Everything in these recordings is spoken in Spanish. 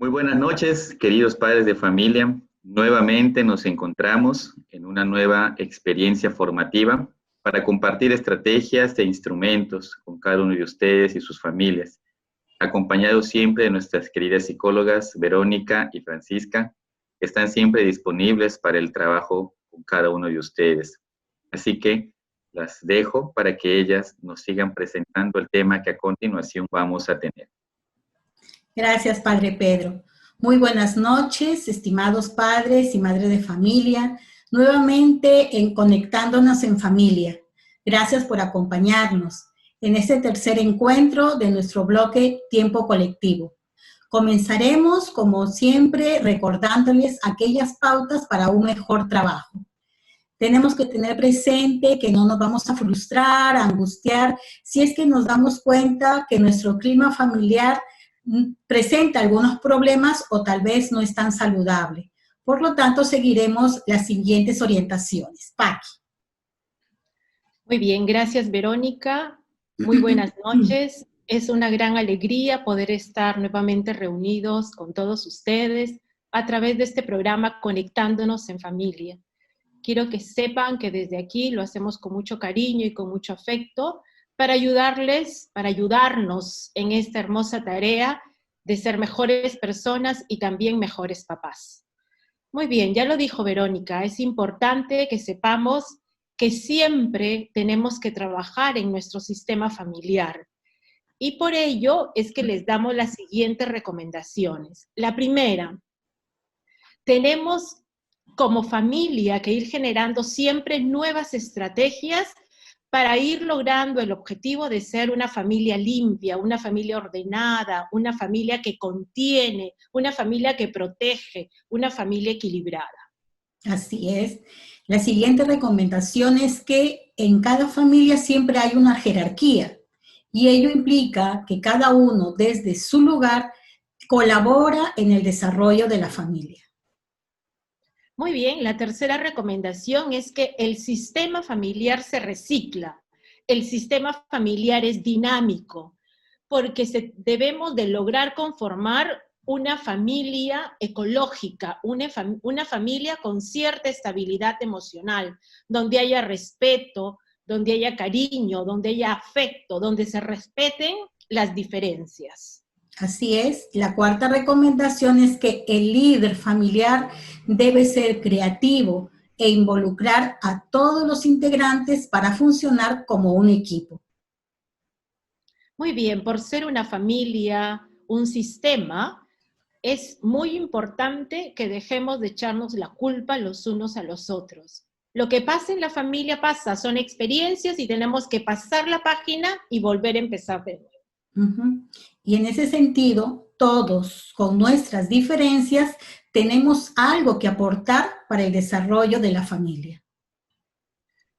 Muy buenas noches, queridos padres de familia. Nuevamente nos encontramos en una nueva experiencia formativa para compartir estrategias e instrumentos con cada uno de ustedes y sus familias, acompañados siempre de nuestras queridas psicólogas Verónica y Francisca, que están siempre disponibles para el trabajo con cada uno de ustedes. Así que las dejo para que ellas nos sigan presentando el tema que a continuación vamos a tener. Gracias, Padre Pedro. Muy buenas noches, estimados padres y madres de familia, nuevamente Conectándonos en Familia. Gracias por acompañarnos en este tercer encuentro de nuestro bloque Tiempo Colectivo. Comenzaremos, como siempre, recordándoles aquellas pautas para un mejor trabajo. Tenemos que tener presente que no nos vamos a frustrar, a angustiar, si es que nos damos cuenta que nuestro clima familiar presenta algunos problemas o tal vez no es tan saludable. Por lo tanto, seguiremos las siguientes orientaciones. Paqui. Muy bien, gracias Verónica. Muy buenas noches. Es una gran alegría poder estar nuevamente reunidos con todos ustedes a través de este programa Conectándonos en Familia. Quiero que sepan que desde aquí lo hacemos con mucho cariño y con mucho afecto para ayudarles, para ayudarnos en esta hermosa tarea de ser mejores personas y también mejores papás. Muy bien, ya lo dijo Verónica, es importante que sepamos que siempre tenemos que trabajar en nuestro sistema familiar. Y por ello es que les damos las siguientes recomendaciones. La primera, tenemos como familia que ir generando siempre nuevas estrategias para ir logrando el objetivo de ser una familia limpia, una familia ordenada, una familia que contiene, una familia que protege, una familia equilibrada. Así es. La siguiente recomendación es que en cada familia siempre hay una jerarquía y ello implica que cada uno desde su lugar colabora en el desarrollo de la familia. Muy bien, la tercera recomendación es que el sistema familiar se recicla, el sistema familiar es dinámico, porque debemos de lograr conformar una familia ecológica, una familia con cierta estabilidad emocional, donde haya respeto, donde haya cariño, donde haya afecto, donde se respeten las diferencias. Así es. La cuarta recomendación es que el líder familiar debe ser creativo e involucrar a todos los integrantes para funcionar como un equipo. Muy bien, por ser una familia, un sistema, es muy importante que dejemos de echarnos la culpa los unos a los otros. Lo que pasa en la familia pasa, son experiencias y tenemos que pasar la página y volver a empezar de nuevo. Y en ese sentido, todos con nuestras diferencias tenemos algo que aportar para el desarrollo de la familia.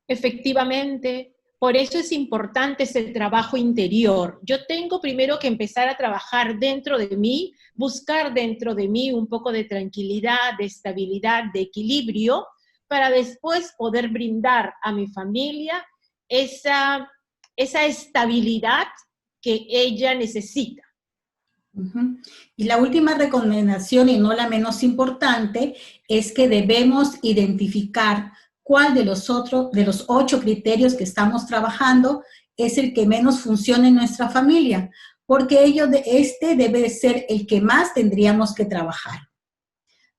Efectivamente, por eso es importante ese trabajo interior. Yo tengo primero que empezar a trabajar dentro de mí, buscar dentro de mí un poco de tranquilidad, de estabilidad, de equilibrio, para después poder brindar a mi familia esa estabilidad que ella necesita. Y la última recomendación, y no la menos importante, es que debemos identificar cuál de los 8 criterios que estamos trabajando es el que menos funciona en nuestra familia, porque este debe ser el que más tendríamos que trabajar.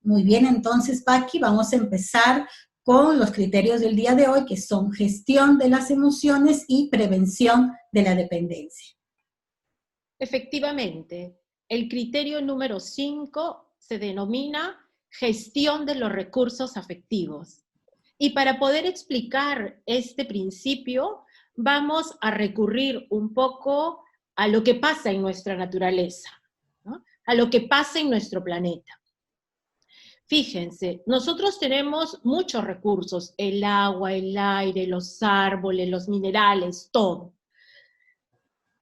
Muy bien, entonces, Paqui, vamos a empezar con los criterios del día de hoy, que son gestión de las emociones y prevención de la dependencia. Efectivamente, el criterio número 5 se denomina gestión de los recursos afectivos. Y para poder explicar este principio, vamos a recurrir un poco a lo que pasa en nuestra naturaleza, ¿no? A lo que pasa en nuestro planeta. Fíjense, nosotros tenemos muchos recursos, el agua, el aire, los árboles, los minerales, todo.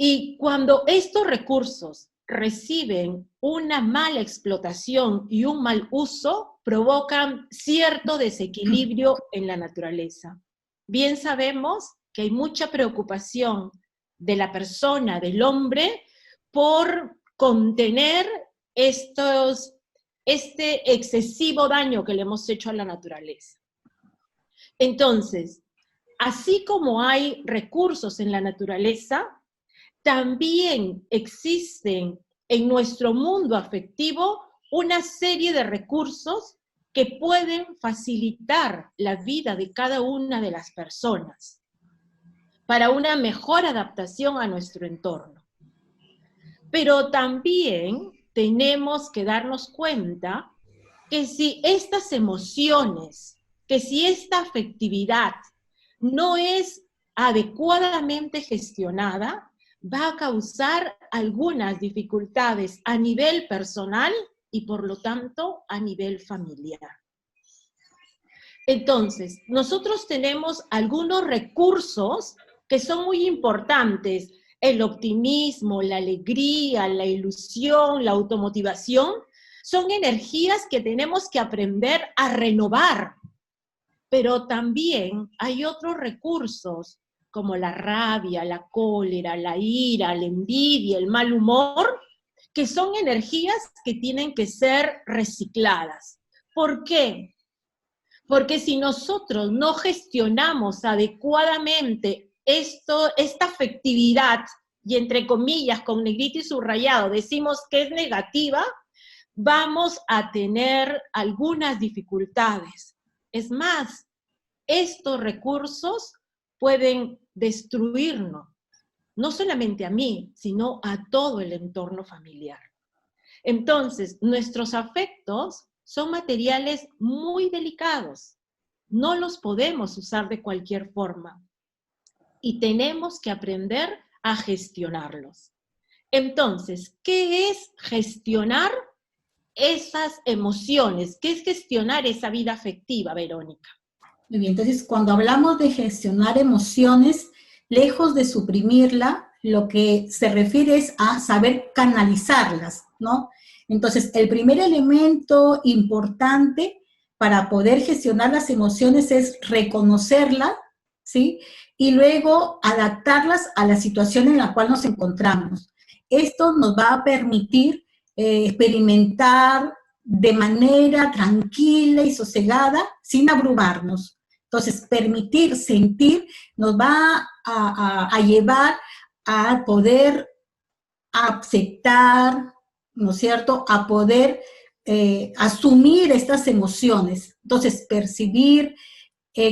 Y cuando estos recursos reciben una mala explotación y un mal uso, provocan cierto desequilibrio en la naturaleza. Bien sabemos que hay mucha preocupación de la persona, del hombre, por contener este excesivo daño que le hemos hecho a la naturaleza. Entonces, así como hay recursos en la naturaleza, también existen en nuestro mundo afectivo una serie de recursos que pueden facilitar la vida de cada una de las personas para una mejor adaptación a nuestro entorno. Pero también tenemos que darnos cuenta que si estas emociones, que si esta afectividad no es adecuadamente gestionada, va a causar algunas dificultades a nivel personal y por lo tanto a nivel familiar. Entonces, nosotros tenemos algunos recursos que son muy importantes: el optimismo, la alegría, la ilusión, la automotivación. Son energías que tenemos que aprender a renovar. Pero también hay otros recursos como la rabia, la cólera, la ira, la envidia, el mal humor, que son energías que tienen que ser recicladas. ¿Por qué? Porque si nosotros no gestionamos adecuadamente esta afectividad, y entre comillas, con negrito y subrayado, decimos que es negativa, vamos a tener algunas dificultades. Es más, estos recursos pueden destruirnos, no solamente a mí, sino a todo el entorno familiar. Entonces, nuestros afectos son materiales muy delicados. No los podemos usar de cualquier forma. Y tenemos que aprender a gestionarlos. Entonces, ¿qué es gestionar esas emociones? ¿Qué es gestionar esa vida afectiva, Verónica? Muy bien, entonces cuando hablamos de gestionar emociones, lejos de suprimirla, lo que se refiere es a saber canalizarlas, ¿no? Entonces, el primer elemento importante para poder gestionar las emociones es reconocerlas, ¿sí? Y luego adaptarlas a la situación en la cual nos encontramos. Esto nos va a permitir experimentar de manera tranquila y sosegada, sin abrumarnos. Entonces, permitir sentir nos va a llevar a poder aceptar, ¿no es cierto?, a poder asumir estas emociones. Entonces, percibir,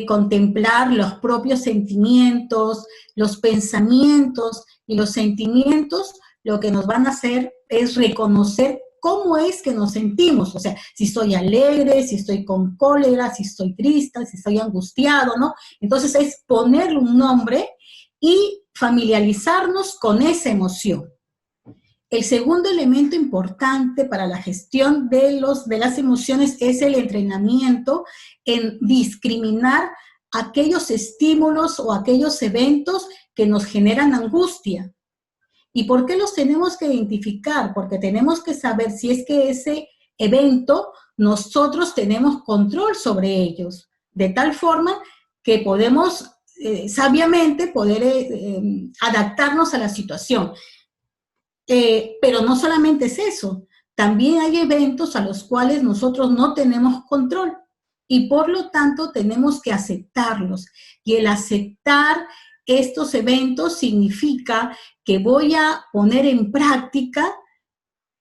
contemplar los propios sentimientos, los pensamientos y los sentimientos, lo que nos van a hacer es reconocer cómo es que nos sentimos, o sea, si estoy alegre, si estoy con cólera, si estoy triste, si estoy angustiado, ¿no? Entonces es ponerle un nombre y familiarizarnos con esa emoción. El segundo elemento importante para la gestión de las emociones es el entrenamiento en discriminar aquellos estímulos o aquellos eventos que nos generan angustia. ¿Y por qué los tenemos que identificar? Porque tenemos que saber si es que ese evento nosotros tenemos control sobre ellos, de tal forma que podemos sabiamente poder adaptarnos a la situación. Pero no solamente es eso, también hay eventos a los cuales nosotros no tenemos control y por lo tanto tenemos que aceptarlos. Y el aceptar estos eventos significa que voy a poner en práctica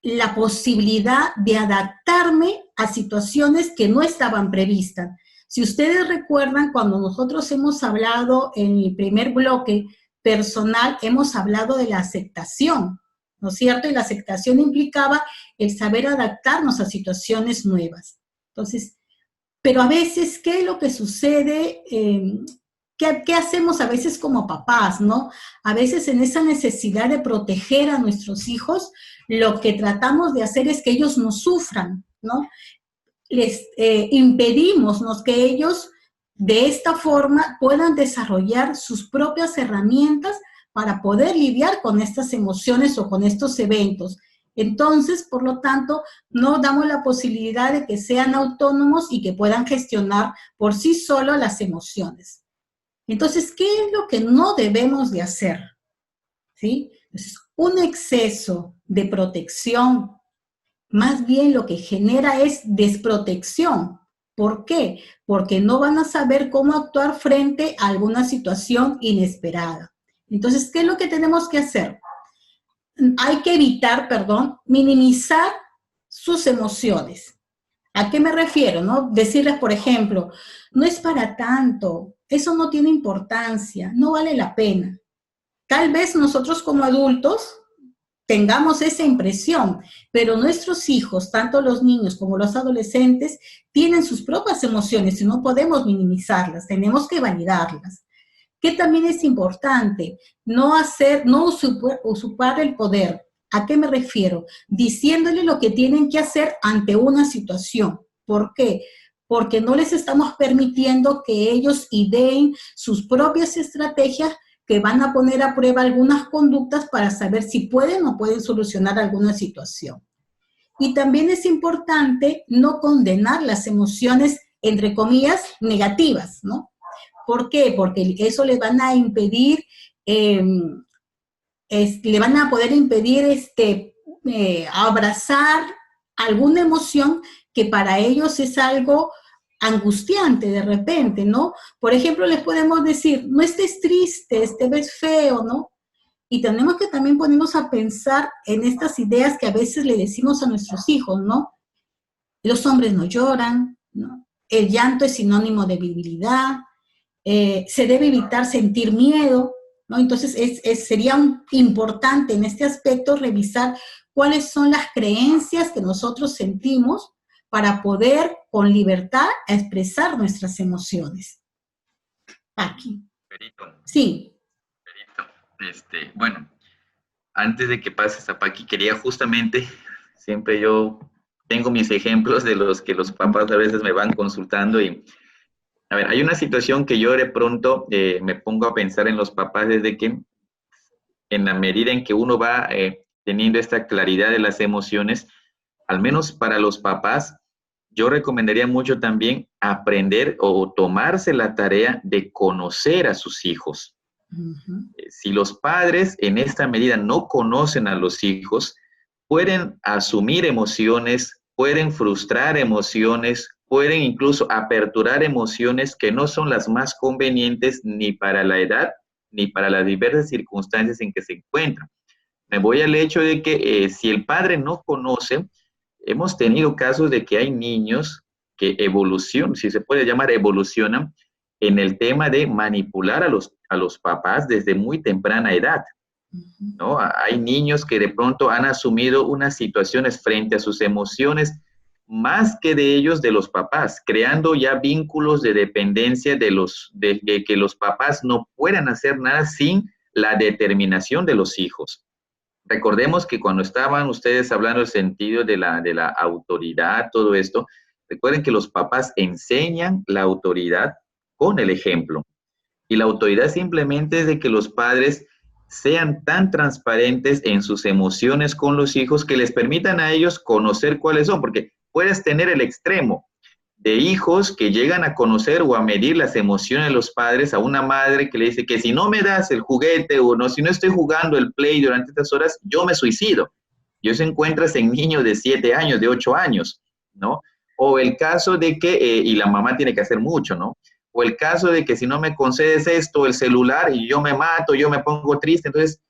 la posibilidad de adaptarme a situaciones que no estaban previstas. Si ustedes recuerdan, cuando nosotros hemos hablado en el primer bloque personal, hemos hablado de la aceptación, ¿no es cierto? Y la aceptación implicaba el saber adaptarnos a situaciones nuevas. Entonces, pero a veces, ¿qué es lo que sucede? ¿Qué hacemos a veces como papás, no? A veces en esa necesidad de proteger a nuestros hijos, lo que tratamos de hacer es que ellos no sufran, ¿no? Les impedimos, ¿no?, que ellos de esta forma puedan desarrollar sus propias herramientas para poder lidiar con estas emociones o con estos eventos. Entonces, por lo tanto, no damos la posibilidad de que sean autónomos y que puedan gestionar por sí solos las emociones. Entonces, ¿qué es lo que no debemos de hacer? ¿Sí? Entonces, un exceso de protección más bien lo que genera es desprotección. ¿Por qué? Porque no van a saber cómo actuar frente a alguna situación inesperada. Entonces, ¿qué es lo que tenemos que hacer? Hay que evitar, minimizar sus emociones. ¿A qué me refiero? ¿No? Decirles, por ejemplo, no es para tanto, eso no tiene importancia, no vale la pena. Tal vez nosotros como adultos tengamos esa impresión, pero nuestros hijos, tanto los niños como los adolescentes, tienen sus propias emociones y no podemos minimizarlas, tenemos que validarlas. Que también es importante, no usurpar el poder. ¿A qué me refiero? Diciéndole lo que tienen que hacer ante una situación. ¿Por qué? Porque no les estamos permitiendo que ellos ideen sus propias estrategias que van a poner a prueba algunas conductas para saber si pueden o pueden solucionar alguna situación. Y también es importante no condenar las emociones, entre comillas, negativas, ¿no? ¿Por qué? Porque eso le van a impedir, le van a poder impedir abrazar alguna emoción que para ellos es algo angustiante de repente, ¿no? Por ejemplo, les podemos decir, no estés triste, ves feo, ¿no? Y tenemos que también ponernos a pensar en estas ideas que a veces le decimos a nuestros hijos, ¿no? Los hombres no lloran, ¿no? El llanto es sinónimo de debilidad, se debe evitar sentir miedo, ¿no? Entonces sería importante en este aspecto revisar cuáles son las creencias que nosotros sentimos para poder con libertad expresar nuestras emociones. Aquí. Perito. Sí. Perito. Bueno, antes de que pases a Paqui, quería justamente, siempre yo tengo mis ejemplos de los que los papás a veces me van consultando y, a ver, hay una situación que yo de pronto me pongo a pensar en los papás desde que, en la medida en que uno va teniendo esta claridad de las emociones, al menos para los papás, yo recomendaría mucho también aprender o tomarse la tarea de conocer a sus hijos. Si los padres en esta medida no conocen a los hijos, pueden asumir emociones, pueden frustrar emociones, pueden incluso aperturar emociones que no son las más convenientes ni para la edad ni para las diversas circunstancias en que se encuentran. Me voy al hecho de que si el padre no conoce, hemos tenido casos de que hay niños que evolucionan, si se puede llamar evolucionan, en el tema de manipular a los papás desde muy temprana edad, ¿no? Hay niños que de pronto han asumido unas situaciones frente a sus emociones más que de ellos, de los papás, creando ya vínculos de dependencia de que los papás no puedan hacer nada sin la determinación de los hijos. Recordemos que cuando estaban ustedes hablando del sentido de la autoridad, todo esto, recuerden que los papás enseñan la autoridad con el ejemplo. Y la autoridad simplemente es de que los padres sean tan transparentes en sus emociones con los hijos que les permitan a ellos conocer cuáles son, porque puedes tener el extremo de hijos que llegan a conocer o a medir las emociones de los padres, a una madre que le dice que si no me das el juguete o no, si no estoy jugando el play durante estas horas, yo me suicido. Y eso encuentras en niños de 7 años, de 8 años, ¿no? O el caso de que, y la mamá tiene que hacer mucho, ¿no? O el caso de que si no me concedes esto, el celular, y yo me mato, yo me pongo triste. Entonces,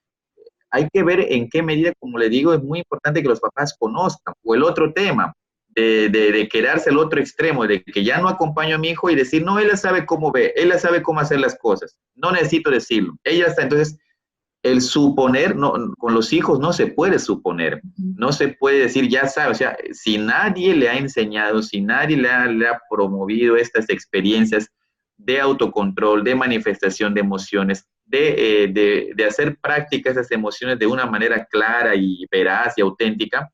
hay que ver en qué medida, como le digo, es muy importante que los papás conozcan. O el otro tema, de quedarse al otro extremo, de que ya no acompaño a mi hijo y decir, no, él sabe cómo ve, él sabe cómo hacer las cosas, no necesito decirlo, ella está. Entonces, el suponer, no, con los hijos no se puede suponer, no se puede decir, ya sabe, o sea, si nadie le ha enseñado, si nadie le ha promovido estas experiencias de autocontrol, de manifestación de emociones, de hacer práctica esas emociones de una manera clara y veraz y auténtica,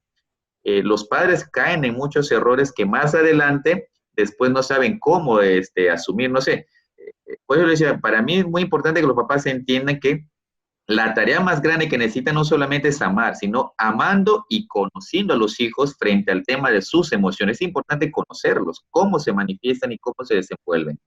los padres caen en muchos errores que más adelante después no saben cómo asumir, no sé. Por eso les decía, para mí es muy importante que los papás entiendan que la tarea más grande que necesitan no solamente es amar, sino amando y conociendo a los hijos frente al tema de sus emociones. Es importante conocerlos, cómo se manifiestan y cómo se desenvuelven.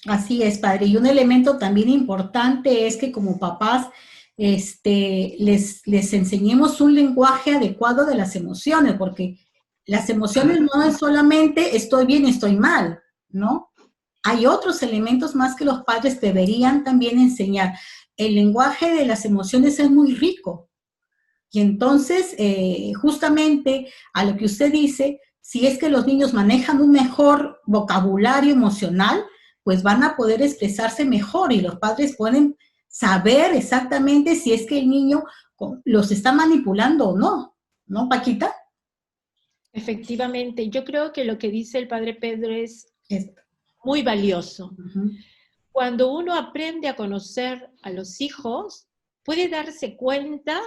Así es, padre. Y un elemento también importante es que como papás les enseñemos un lenguaje adecuado de las emociones, porque las emociones no es solamente estoy bien, estoy mal, ¿no? Hay otros elementos más que los padres deberían también enseñar. El lenguaje de las emociones es muy rico. Y entonces, justamente a lo que usted dice, si es que los niños manejan un mejor vocabulario emocional, pues van a poder expresarse mejor y los padres pueden saber exactamente si es que el niño los está manipulando o no. ¿No, Paquita? Efectivamente, yo creo que lo que dice el padre Pedro es Esto. muy valioso. Uh-huh. Cuando uno aprende a conocer a los hijos, puede darse cuenta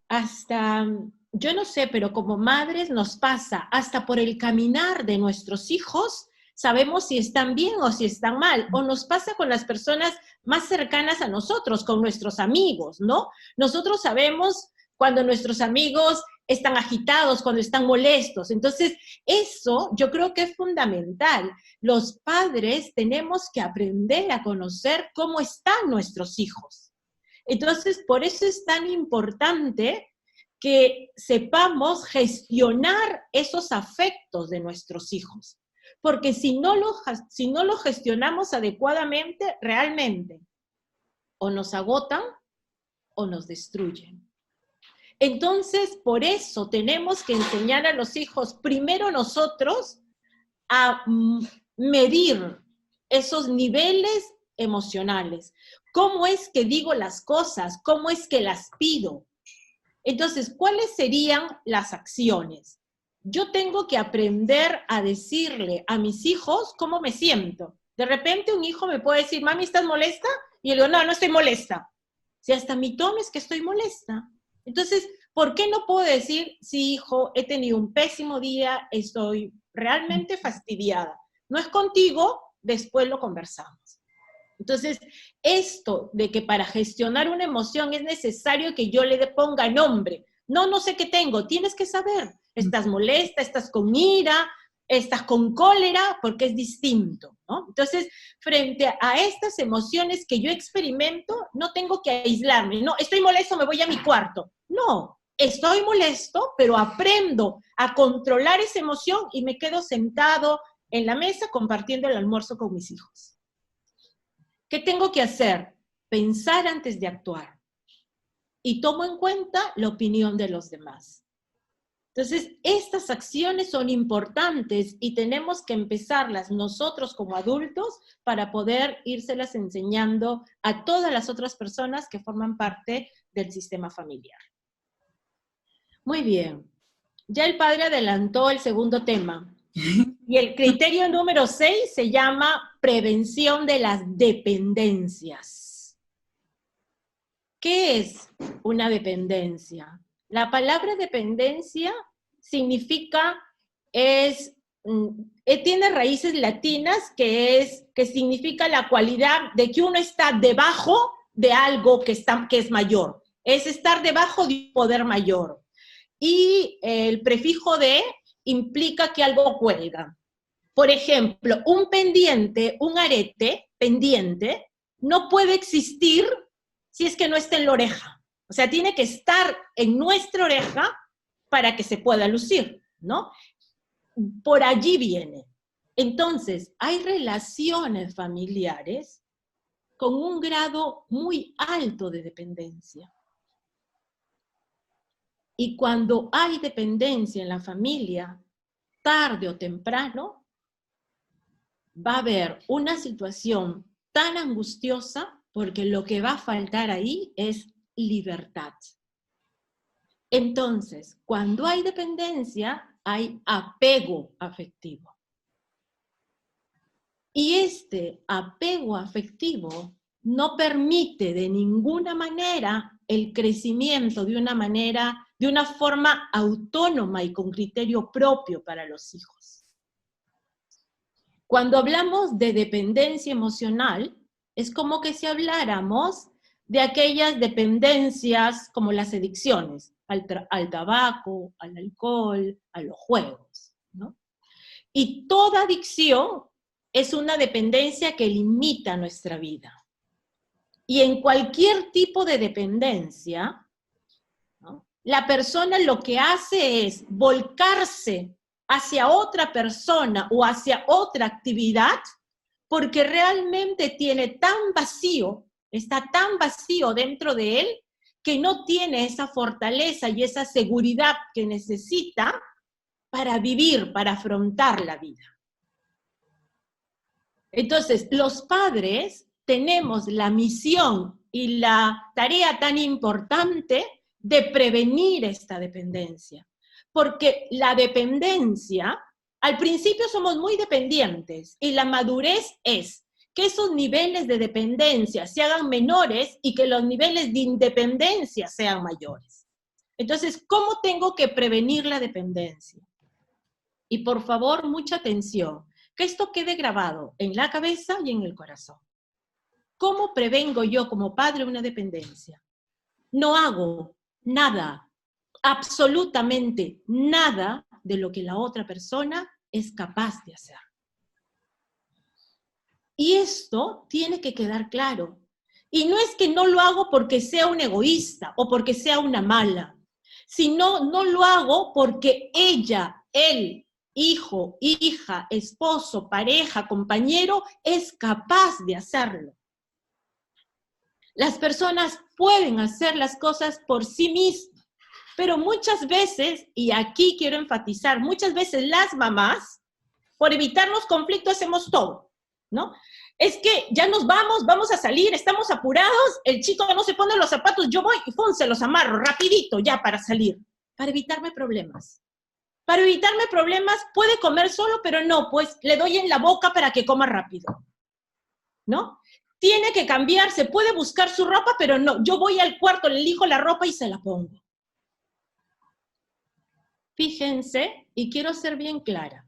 hasta, yo no sé, pero como madres nos pasa, hasta por el caminar de nuestros hijos, sabemos si están bien o si están mal, o nos pasa con las personas más cercanas a nosotros, con nuestros amigos, ¿no? Nosotros sabemos cuando nuestros amigos están agitados, cuando están molestos. Entonces, eso yo creo que es fundamental. Los padres tenemos que aprender a conocer cómo están nuestros hijos. Entonces, por eso es tan importante que sepamos gestionar esos afectos de nuestros hijos. Porque si no lo gestionamos adecuadamente, realmente, o nos agotan o nos destruyen. Entonces, por eso tenemos que enseñar a los hijos, primero nosotros, a medir esos niveles emocionales. ¿Cómo es que digo las cosas? ¿Cómo es que las pido? Entonces, ¿cuáles serían las acciones? Yo tengo que aprender a decirle a mis hijos cómo me siento. De repente un hijo me puede decir, mami, ¿estás molesta? Y yo le digo, no, no estoy molesta. Si hasta mi tono es que estoy molesta. Entonces, ¿por qué no puedo decir, sí, hijo, he tenido un pésimo día, estoy realmente fastidiada? No es contigo, después lo conversamos. Entonces, esto de que para gestionar una emoción es necesario que yo le ponga nombre. No, no sé qué tengo, tienes que saber. Estás molesta, estás con ira, estás con cólera, porque es distinto, ¿no? Entonces, frente a estas emociones que yo experimento, no tengo que aislarme. No, estoy molesto, me voy a mi cuarto. No, estoy molesto, pero aprendo a controlar esa emoción y me quedo sentado en la mesa compartiendo el almuerzo con mis hijos. ¿Qué tengo que hacer? Pensar antes de actuar. Y tomo en cuenta la opinión de los demás. Entonces, estas acciones son importantes y tenemos que empezarlas nosotros como adultos para poder írselas enseñando a todas las otras personas que forman parte del sistema familiar. Muy bien. Ya el padre adelantó el segundo tema. Y el criterio número 6 se llama prevención de las dependencias. ¿Qué es una dependencia? La palabra dependencia significa, tiene raíces latinas que significa la cualidad de que uno está debajo de algo que es mayor. Es estar debajo de un poder mayor. Y el prefijo de implica que algo cuelga. Por ejemplo, un pendiente, un arete pendiente, no puede existir si es que no está en la oreja. O sea, tiene que estar en nuestra oreja para que se pueda lucir, ¿no? Por allí viene. Entonces, hay relaciones familiares con un grado muy alto de dependencia. Y cuando hay dependencia en la familia, tarde o temprano, va a haber una situación tan angustiosa porque lo que va a faltar ahí es libertad. Entonces, cuando hay dependencia, hay apego afectivo. Y este apego afectivo no permite de ninguna manera el crecimiento de una forma autónoma y con criterio propio para los hijos. Cuando hablamos de dependencia emocional, es como que si habláramos de aquellas dependencias como las adicciones, al tabaco, al alcohol, a los juegos, ¿no? Y toda adicción es una dependencia que limita nuestra vida. y en cualquier tipo de dependencia, ¿no?, la persona lo que hace es volcarse hacia otra persona o hacia otra actividad porque realmente tiene tan vacío, está tan vacío dentro de él que no tiene esa fortaleza y esa seguridad que necesita para vivir, para afrontar la vida. Entonces, los padres tenemos la misión y la tarea tan importante de prevenir esta dependencia, porque la dependencia, al principio somos muy dependientes y la madurez es que esos niveles de dependencia se hagan menores y que los niveles de independencia sean mayores. Entonces, ¿cómo tengo que prevenir la dependencia? Y por favor, mucha atención, que esto quede grabado en la cabeza y en el corazón. ¿Cómo prevengo yo como padre una dependencia? No hago nada, absolutamente nada de lo que la otra persona es capaz de hacer. Y esto tiene que quedar claro. Y no es que no lo hago porque sea un egoísta o porque sea una mala, sino no lo hago porque ella, él, hijo, hija, esposo, pareja, compañero, es capaz de hacerlo. Las personas pueden hacer las cosas por sí mismas, pero muchas veces, y aquí quiero enfatizar, muchas veces las mamás, por evitar los conflictos hacemos todo, ¿no? Es que ya nos vamos a salir, estamos apurados, el chico no se pone los zapatos, yo voy y ¡pum!, se los amarro rapidito ya para salir, para evitarme problemas. Para evitarme problemas puede comer solo, pero no, pues le doy en la boca para que coma rápido, ¿no? Tiene que cambiarse, puede buscar su ropa, pero no, yo voy al cuarto, le elijo la ropa y se la pongo. Fíjense, y quiero ser bien clara,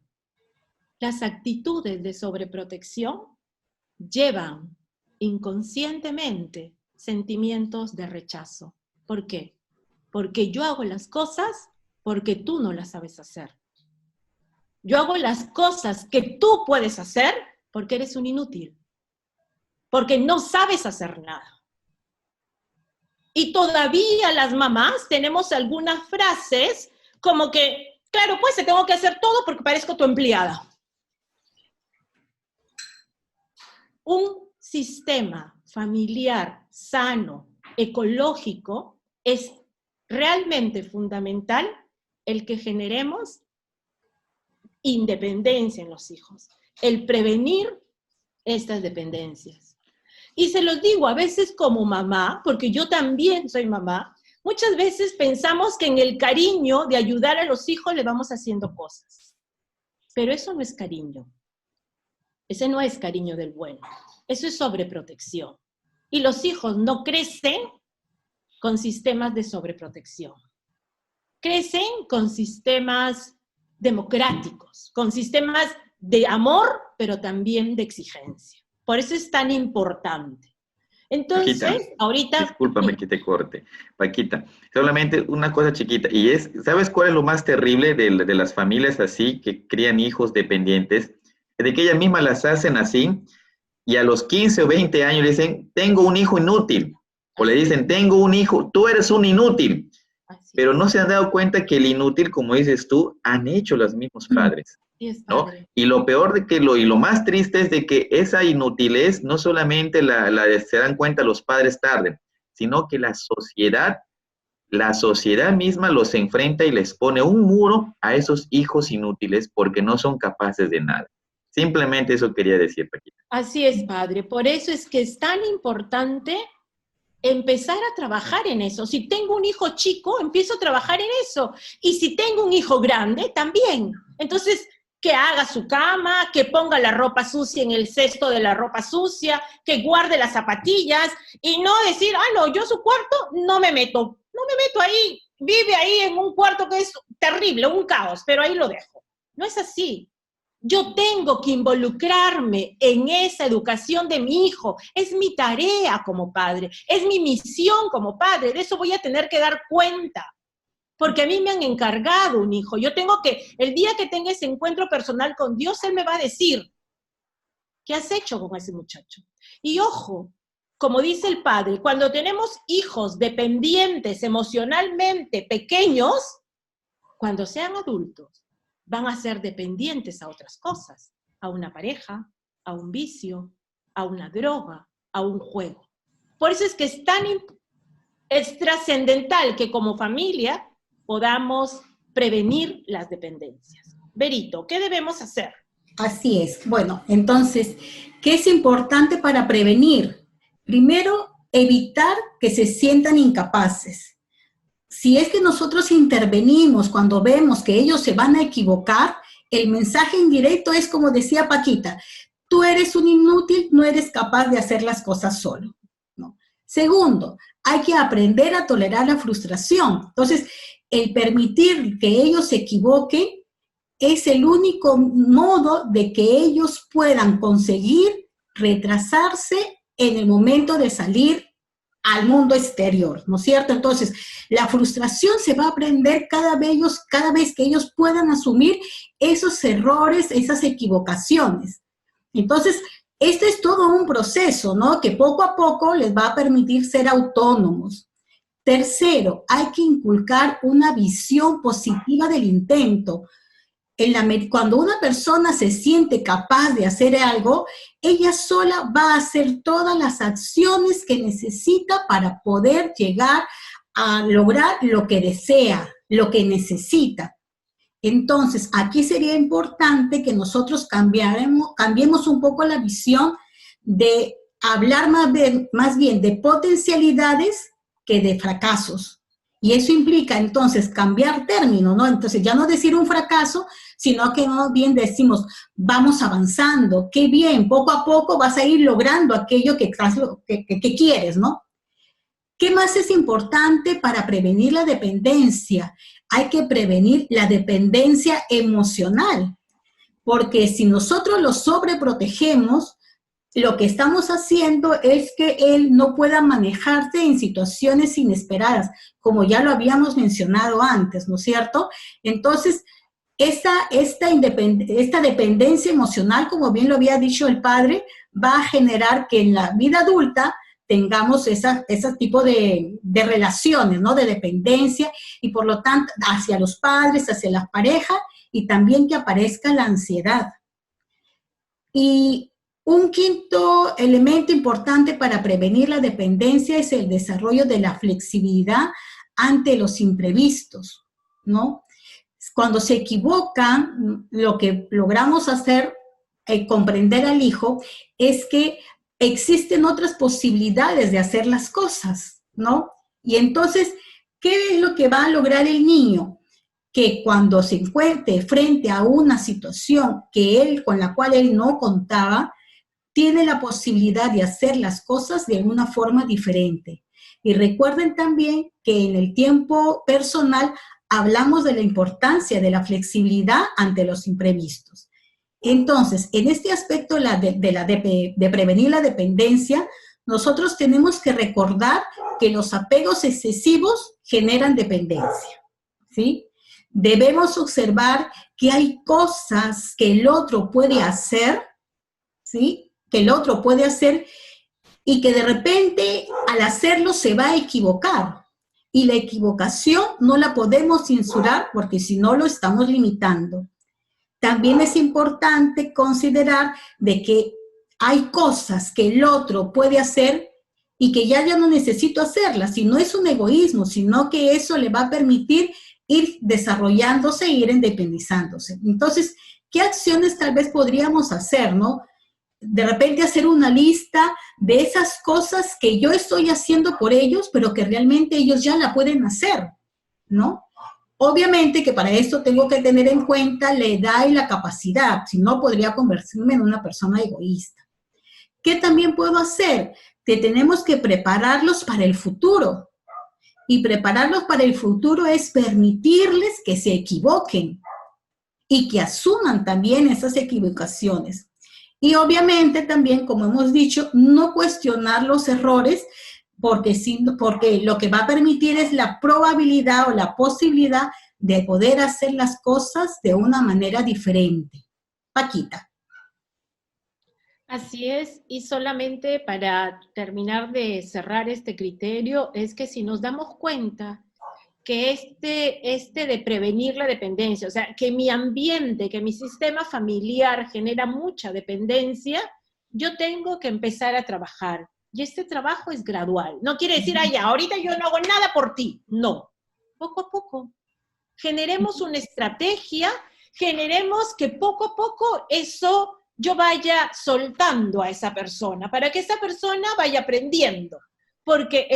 las actitudes de sobreprotección llevan inconscientemente sentimientos de rechazo. ¿Por qué? Porque yo hago las cosas porque tú no las sabes hacer. Yo hago las cosas que tú puedes hacer porque eres un inútil. Porque no sabes hacer nada. Y todavía las mamás tenemos algunas frases como que, claro, pues te tengo que hacer todo porque parezco tu empleada. Un sistema familiar sano, ecológico, es realmente fundamental el que generemos independencia en los hijos, el prevenir estas dependencias. Y se los digo a veces como mamá, porque yo también soy mamá, muchas veces pensamos que en el cariño de ayudar a los hijos le vamos haciendo cosas. Pero eso no es cariño. Ese no es cariño del bueno. Eso es sobreprotección. Y los hijos no crecen con sistemas de sobreprotección. Crecen con sistemas democráticos, con sistemas de amor, pero también de exigencia. Por eso es tan importante. Entonces, Paquita, ahorita... discúlpame que te corte. Paquita, solamente una cosa chiquita, y es, ¿sabes cuál es lo más terrible de las familias así, que crían hijos dependientes? De que ellas mismas las hacen así, y a los 15 o 20 años le dicen, tengo un hijo inútil, o le dicen, tengo un hijo, tú eres un inútil. Pero no se han dado cuenta que el inútil, como dices tú, han hecho los mismos padres, ¿no? Y lo peor de que y lo más triste es de que esa inutilez no solamente se dan cuenta los padres tarde, sino que la sociedad misma los enfrenta y les pone un muro a esos hijos inútiles porque no son capaces de nada. Simplemente eso quería decir, Paquita. Así es, padre. Por eso es que es tan importante empezar a trabajar en eso. Si tengo un hijo chico, empiezo a trabajar en eso. Y si tengo un hijo grande, también. Entonces, que haga su cama, que ponga la ropa sucia en el cesto de la ropa sucia, que guarde las zapatillas, y no decir, no, yo su cuarto no me meto ahí, vive ahí en un cuarto que es terrible, un caos, pero ahí lo dejo. No es así. Yo tengo que involucrarme en esa educación de mi hijo. Es mi tarea como padre, es mi misión como padre. De eso voy a tener que dar cuenta. Porque a mí me han encargado un hijo. Yo tengo que, el día que tenga ese encuentro personal con Dios, Él me va a decir, ¿qué has hecho con ese muchacho? Y ojo, como dice el padre, cuando tenemos hijos dependientes emocionalmente pequeños, cuando sean adultos, van a ser dependientes a otras cosas, a una pareja, a un vicio, a una droga, a un juego. Por eso es que es trascendental que como familia podamos prevenir las dependencias. Berito, ¿qué debemos hacer? Así es. Bueno, entonces, ¿qué es importante para prevenir? Primero, evitar que se sientan incapaces. Si es que nosotros intervenimos cuando vemos que ellos se van a equivocar, el mensaje indirecto es como decía Paquita, tú eres un inútil, no eres capaz de hacer las cosas solo, ¿no? Segundo, hay que aprender a tolerar la frustración. Entonces, el permitir que ellos se equivoquen es el único modo de que ellos puedan conseguir retrasarse en el momento de salir al mundo exterior, ¿no es cierto? Entonces, la frustración se va a aprender cada vez que ellos puedan asumir esos errores, esas equivocaciones. Entonces, este es todo un proceso, ¿no? Que poco a poco les va a permitir ser autónomos. Tercero, hay que inculcar una visión positiva del intento. Cuando una persona se siente capaz de hacer algo, ella sola va a hacer todas las acciones que necesita para poder llegar a lograr lo que desea, lo que necesita. Entonces, aquí sería importante que nosotros cambiemos un poco la visión de hablar más bien de potencialidades que de fracasos. Y eso implica, entonces, cambiar término, ¿no? Entonces, ya no decir un fracaso, sino que más bien decimos, vamos avanzando, qué bien, poco a poco vas a ir logrando aquello que quieres, ¿no? ¿Qué más es importante para prevenir la dependencia? Hay que prevenir la dependencia emocional, porque si nosotros lo sobreprotegemos, lo que estamos haciendo es que él no pueda manejarse en situaciones inesperadas, como ya lo habíamos mencionado antes, ¿no es cierto? Entonces, esta dependencia emocional, como bien lo había dicho el padre, va a generar que en la vida adulta tengamos ese tipo de relaciones, ¿no? De dependencia, y por lo tanto, hacia los padres, hacia las parejas, y también que aparezca la ansiedad. Y un quinto elemento importante para prevenir la dependencia es el desarrollo de la flexibilidad ante los imprevistos, ¿no? Cuando se equivocan, lo que logramos hacer, comprender al hijo, es que existen otras posibilidades de hacer las cosas, ¿no? Y entonces, ¿qué es lo que va a lograr el niño? Que cuando se encuentre frente a una situación con la cual él no contaba, tiene la posibilidad de hacer las cosas de una forma diferente. Y recuerden también que en el tiempo personal hablamos de la importancia de la flexibilidad ante los imprevistos. Entonces, en este aspecto de prevenir la dependencia, nosotros tenemos que recordar que los apegos excesivos generan dependencia, ¿sí? Debemos observar que hay cosas que el otro puede hacer, ¿sí? Que el otro puede hacer y que de repente al hacerlo se va a equivocar. Y la equivocación no la podemos censurar porque si no lo estamos limitando. También es importante considerar de que hay cosas que el otro puede hacer y que ya no necesito hacerlas. Y no es un egoísmo, sino que eso le va a permitir ir desarrollándose e ir independizándose. Entonces, ¿qué acciones tal vez podríamos hacer, no? De repente hacer una lista de esas cosas que yo estoy haciendo por ellos, pero que realmente ellos ya la pueden hacer, ¿no? Obviamente que para esto tengo que tener en cuenta la edad y la capacidad, si no podría convertirme en una persona egoísta. ¿Qué también puedo hacer? Que tenemos que prepararlos para el futuro. Y prepararlos para el futuro es permitirles que se equivoquen y que asuman también esas equivocaciones. Y obviamente también, como hemos dicho, no cuestionar los errores, porque lo que va a permitir es la probabilidad o la posibilidad de poder hacer las cosas de una manera diferente. Paquita. Así es, y solamente para terminar de cerrar este criterio, es que si nos damos cuenta que este de prevenir la dependencia, o sea, que mi ambiente, que mi sistema familiar genera mucha dependencia, yo tengo que empezar a trabajar. Y este trabajo es gradual. No quiere decir, ay, ahorita yo no hago nada por ti. No, poco a poco. Generemos una estrategia, generemos que poco a poco eso yo vaya soltando a esa persona, para que esa persona vaya aprendiendo. Porque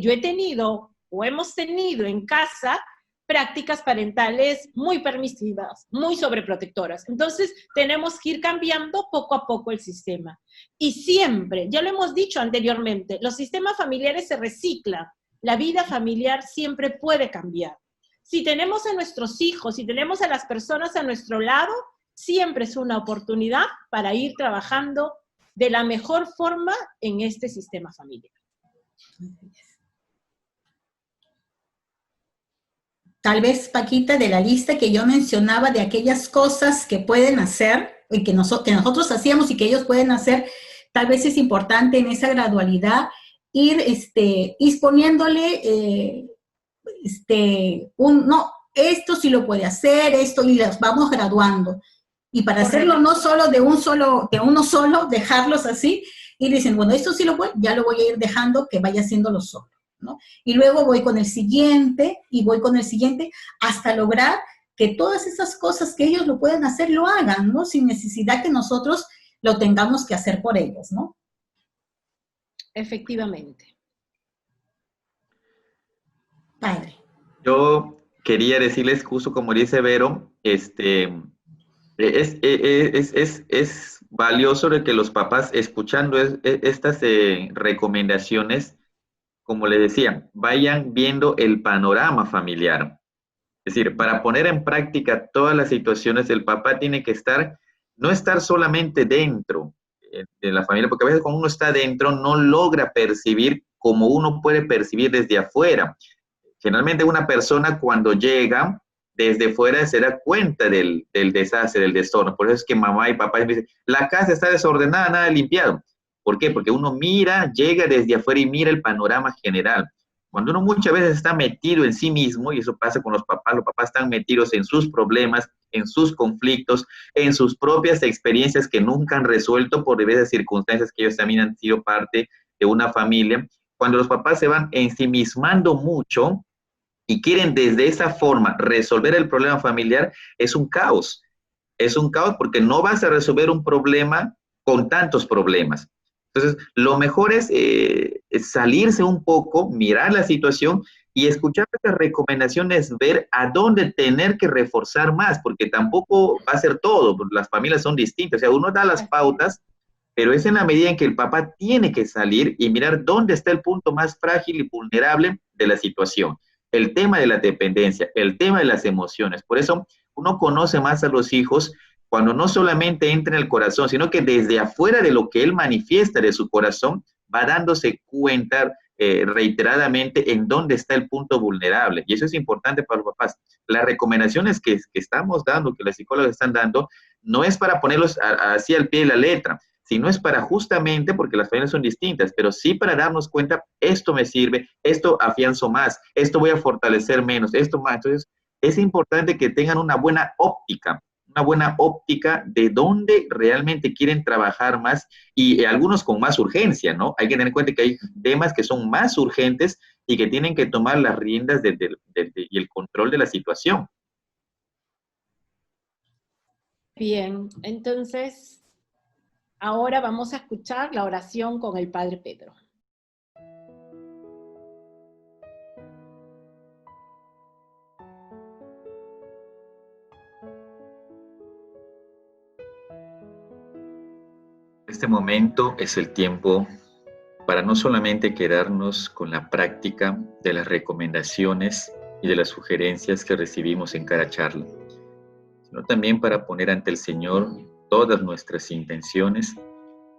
yo he tenido o hemos tenido en casa prácticas parentales muy permisivas, muy sobreprotectoras. Entonces, tenemos que ir cambiando poco a poco el sistema. Y siempre, ya lo hemos dicho anteriormente, los sistemas familiares se reciclan. La vida familiar siempre puede cambiar. Si tenemos a nuestros hijos, si tenemos a las personas a nuestro lado, siempre es una oportunidad para ir trabajando de la mejor forma en este sistema familiar. Tal vez, Paquita, de la lista que yo mencionaba de aquellas cosas que pueden hacer, y que nosotros hacíamos y que ellos pueden hacer, tal vez es importante en esa gradualidad ir poniéndole no, esto sí lo puede hacer, esto, y las vamos graduando. Y para hacerlo no solo de uno solo, dejarlos así, y dicen, bueno, esto sí lo puede, ya lo voy a ir dejando que vaya haciéndolo solo, ¿no? Y luego voy con el siguiente, y voy con el siguiente, hasta lograr que todas esas cosas que ellos lo pueden hacer, lo hagan, ¿no? Sin necesidad que nosotros lo tengamos que hacer por ellos, ¿no? Efectivamente. Padre. Yo quería decirles, justo como dice Vero, es valioso de que los papás, escuchando estas recomendaciones, como les decía, vayan viendo el panorama familiar. Es decir, para poner en práctica todas las situaciones, el papá tiene que no estar solamente dentro de la familia, porque a veces cuando uno está dentro no logra percibir como uno puede percibir desde afuera. Generalmente una persona cuando llega desde fuera se da cuenta del desastre, del desorden. Por eso es que mamá y papá dicen, la casa está desordenada, nada limpiado. ¿Por qué? Porque uno llega desde afuera y mira el panorama general. Cuando uno muchas veces está metido en sí mismo, y eso pasa con los papás están metidos en sus problemas, en sus conflictos, en sus propias experiencias que nunca han resuelto por diversas circunstancias que ellos también han sido parte de una familia. Cuando los papás se van ensimismando mucho y quieren desde esa forma resolver el problema familiar, es un caos. Es un caos porque no vas a resolver un problema con tantos problemas. Entonces, lo mejor es salirse un poco, mirar la situación y escuchar estas recomendaciones, ver a dónde tener que reforzar más, porque tampoco va a ser todo, las familias son distintas. O sea, uno da las pautas, pero es en la medida en que el papá tiene que salir y mirar dónde está el punto más frágil y vulnerable de la situación. El tema de la dependencia, el tema de las emociones. Por eso uno conoce más a los hijos cuando no solamente entra en el corazón, sino que desde afuera de lo que él manifiesta de su corazón, va dándose cuenta reiteradamente en dónde está el punto vulnerable. Y eso es importante para los papás. Las recomendaciones que estamos dando, que las psicólogas están dando, no es para ponerlos así al pie de la letra, sino es para justamente, porque las familias son distintas, pero sí para darnos cuenta, esto me sirve, esto afianzo más, esto voy a fortalecer menos, esto más. Entonces, es importante que tengan una buena óptica de dónde realmente quieren trabajar más y algunos con más urgencia, ¿no? Hay que tener en cuenta que hay temas que son más urgentes y que tienen que tomar las riendas y el control de la situación. Bien, entonces, ahora vamos a escuchar la oración con el Padre Pedro. Este momento es el tiempo para no solamente quedarnos con la práctica de las recomendaciones y de las sugerencias que recibimos en cada charla, sino también para poner ante el Señor todas nuestras intenciones,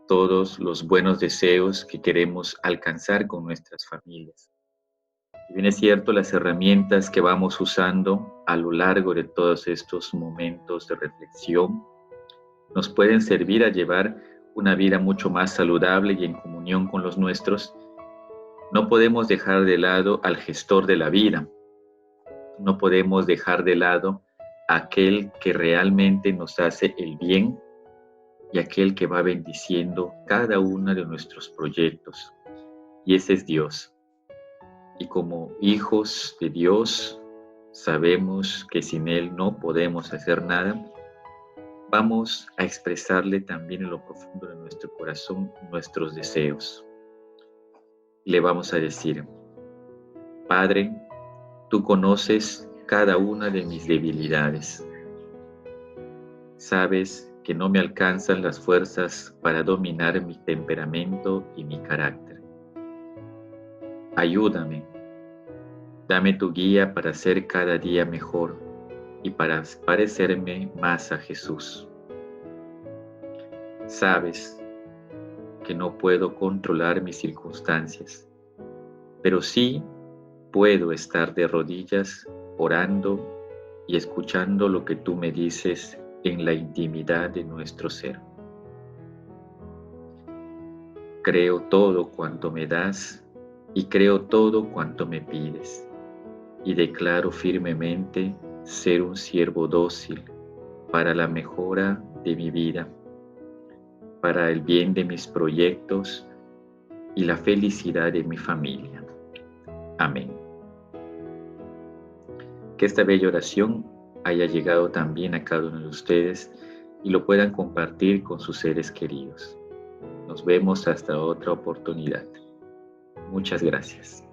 todos los buenos deseos que queremos alcanzar con nuestras familias. Si bien es cierto, las herramientas que vamos usando a lo largo de todos estos momentos de reflexión nos pueden servir a llevar una vida mucho más saludable y en comunión con los nuestros, no podemos dejar de lado al gestor de la vida. No podemos dejar de lado a aquel que realmente nos hace el bien y aquel que va bendiciendo cada uno de nuestros proyectos. Y ese es Dios. Y como hijos de Dios, sabemos que sin Él no podemos hacer nada. Vamos a expresarle también en lo profundo de nuestro corazón nuestros deseos. Le vamos a decir: Padre, tú conoces cada una de mis debilidades. Sabes que no me alcanzan las fuerzas para dominar mi temperamento y mi carácter. Ayúdame. Dame tu guía para ser cada día mejor y para parecerme más a Jesús. Sabes que no puedo controlar mis circunstancias, pero sí puedo estar de rodillas orando y escuchando lo que tú me dices en la intimidad de nuestro ser. Creo todo cuanto me das y creo todo cuanto me pides, y declaro firmemente ser un siervo dócil para la mejora de mi vida, para el bien de mis proyectos y la felicidad de mi familia. Amén. Que esta bella oración haya llegado también a cada uno de ustedes y lo puedan compartir con sus seres queridos. Nos vemos hasta otra oportunidad. Muchas gracias.